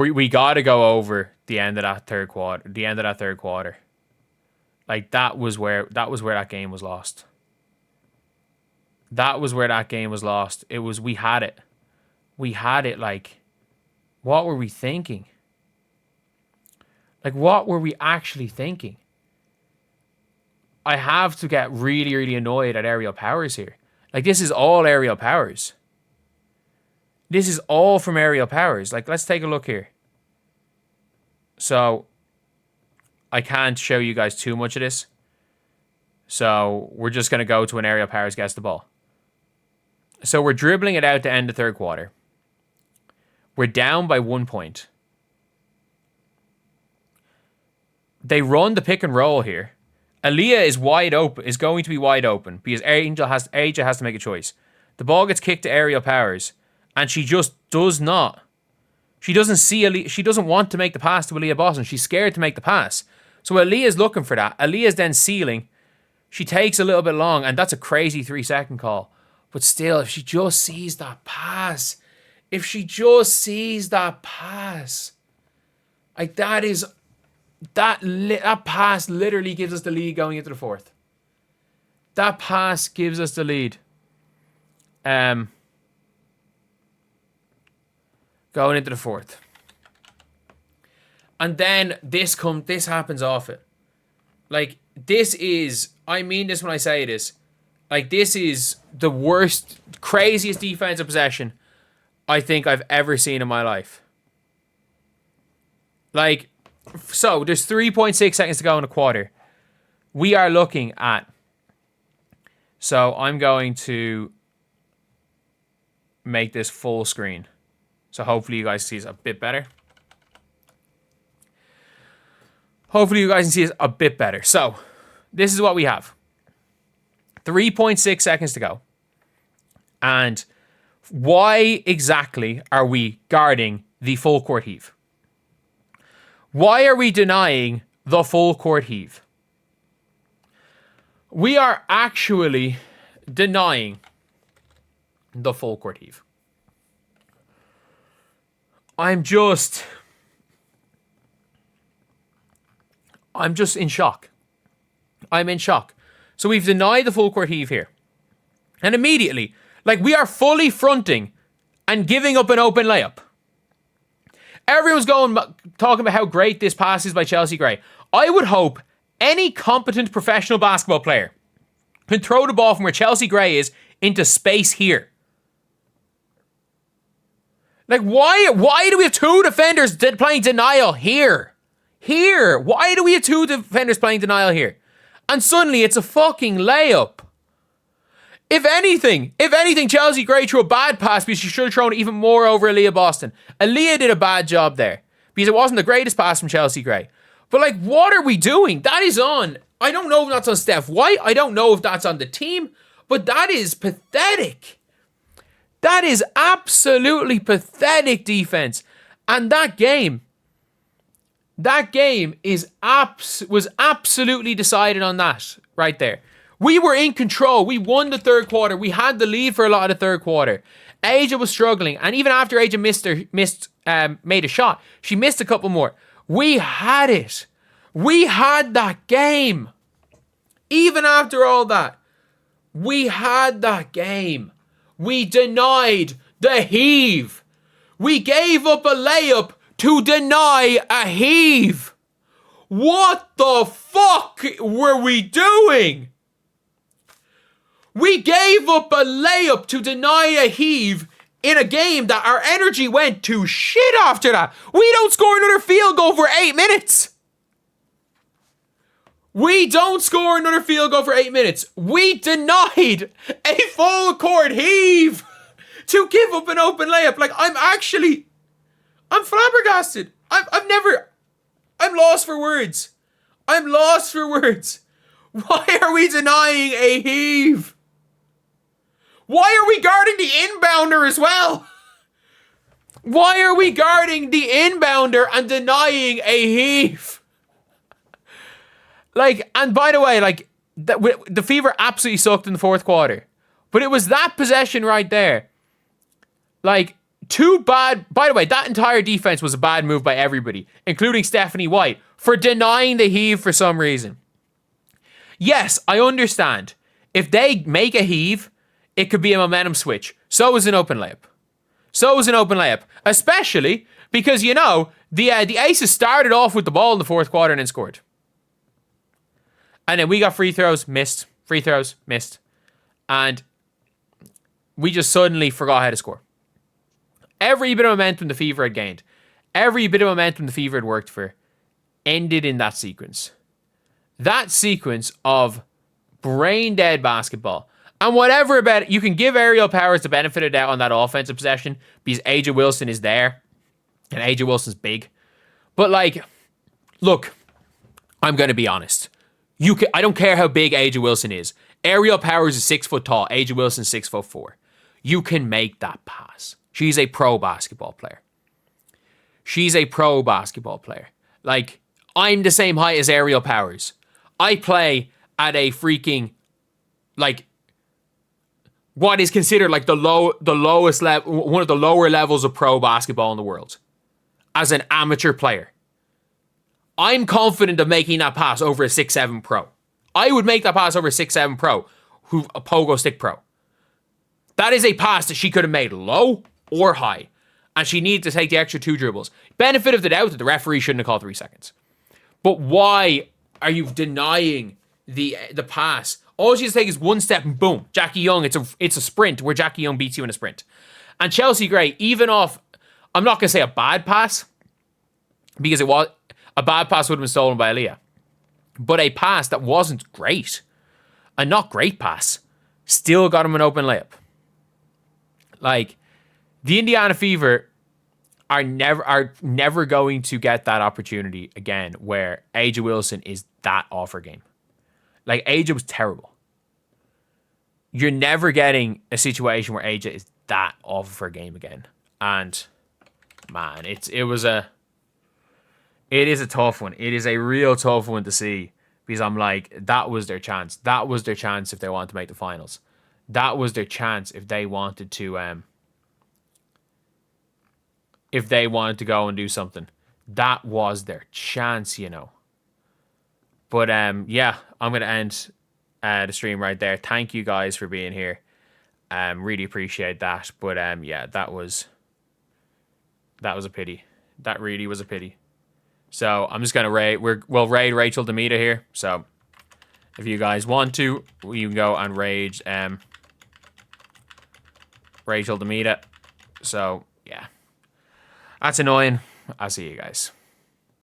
We got to go over the end of that third quarter. The end of that third quarter. Like, that was where that game was lost. That was where that game was lost. It was, we had it. We had it, like, what were we thinking? Like, what were we actually thinking? I have to get really, really annoyed at aerial powers here. Like, this is all aerial powers. This is all from aerial powers. Like, let's take a look here. So, I can't show you guys too much of this. So, we're just going to go to an aerial powers gets the ball. So, we're dribbling it out to end the third quarter. We're down by 1 point. They run the pick and roll here. Aaliyah is wide open, is going to be wide open because Angel has to make a choice. The ball gets kicked to aerial powers, and she just does not. She doesn't see Aaliyah. She doesn't want to make the pass to Aaliyah Boston. She's scared to make the pass. So Aaliyah's looking for that. Aaliyah's then sealing. She takes a little bit long, and that's a crazy 3-second call. But still, if she just sees that pass, like that pass literally gives us the lead going into the fourth. That pass gives us the lead. Going into the fourth. And then this happens off it. Like, this is, I mean this when I say this. Like, this is the worst, craziest defensive possession I think I've ever seen in my life. Like, so there's 3.6 seconds to go in a quarter. We are looking at, so I'm going to make this full screen. So hopefully you guys see it a bit better. So this is what we have. 3.6 seconds to go. And why exactly are we guarding the full court heave? Why are we denying the full court heave? We are actually denying the full court heave. I'm just in shock. I'm in shock. So we've denied the full court heave here. And immediately, like, we are fully fronting and giving up an open layup. Everyone's talking about how great this pass is by Chelsea Gray. I would hope any competent professional basketball player can throw the ball from where Chelsea Gray is into space here. Like, why do we have two defenders playing denial here? Here. Why do we have two defenders playing denial here? And suddenly it's a fucking layup. If anything, Chelsea Gray threw a bad pass because she should have thrown it even more over Aaliyah Boston. Aaliyah did a bad job there because it wasn't the greatest pass from Chelsea Gray. But, like, what are we doing? That is on, I don't know if that's on Steph White. I don't know if that's on the team. But that is pathetic. That is absolutely pathetic defense. And that game was absolutely decided on that right there. We were in control. We won the third quarter. We had the lead for a lot of the third quarter. Aja was struggling, and even after Aja made a shot, she missed a couple more. We had it. We had that game. Even after all that, we had that game. We denied the heave. We gave up a layup to deny a heave. What the fuck were we doing? We gave up a layup to deny a heave in a game that our energy went to shit after that. We don't score another field goal for 8 minutes. We denied a full court heave to give up an open layup. Like, I'm flabbergasted. I'm lost for words. Why are we denying a heave? Why are we guarding the inbounder as well? Why are we guarding the inbounder and denying a heave? Like, and by the way, like, the Fever absolutely sucked in the fourth quarter. But it was that possession right there. Like, Too bad. By the way, that entire defense was a bad move by everybody, including Stephanie White, for denying the heave for some reason. Yes, I understand. If they make a heave, it could be a momentum switch. So is an open layup. Especially because, you know, the Aces started off with the ball in the fourth quarter and then scored. And then we got free throws, missed. And we just suddenly forgot how to score. Every bit of momentum the Fever had gained, every bit of momentum the Fever had worked for, ended in that sequence. That sequence of brain dead basketball. And whatever about it, you can give Aerial Powers the benefit of the doubt on that offensive possession because AJ Wilson is there and AJ Wilson's big. But like, look, I'm going to be honest. I don't care how big AJ Wilson is. Aerial Powers is 6 foot tall. AJ Wilson 6'4". You can make that pass. She's a pro basketball player. Like, I'm the same height as Aerial Powers. I play at a freaking, like, what is considered like the lowest level, one of the lower levels of pro basketball in the world. As an amateur player. I'm confident of making that pass over a 6'7" pro. I would make that pass over a 6'7" pro, a pogo stick pro. That is a pass that she could have made low or high. And she needed to take the extra 2 dribbles. Benefit of the doubt that the referee shouldn't have called 3 seconds. But why are you denying the pass? All she has to take is 1 step and boom, Jackie Young. It's a sprint where Jackie Young beats you in a sprint. And Chelsea Gray, even off, I'm not going to say a bad pass, because a bad pass would have been stolen by Aaliyah. But a pass that wasn't great, a not great pass, still got him an open layup. Like, the Indiana Fever are never going to get that opportunity again where AJ Wilson is that off her game. Like, AJ was terrible. You're never getting a situation where AJ is that off of her game again. And, man, it is a tough one. It is a real tough one to see because I'm like, that was their chance. That was their chance if they wanted to make the finals. That was their chance if they wanted to go and do something. That was their chance, you know. But yeah, I'm gonna end the stream right there. Thank you guys for being here. Really appreciate that. But yeah, that was a pity. That really was a pity. So I'm just gonna raid. We'll raid Rachel Demita here. So if you guys want to, you can go and raid Rachel Demita. So yeah, that's annoying. I'll see you guys.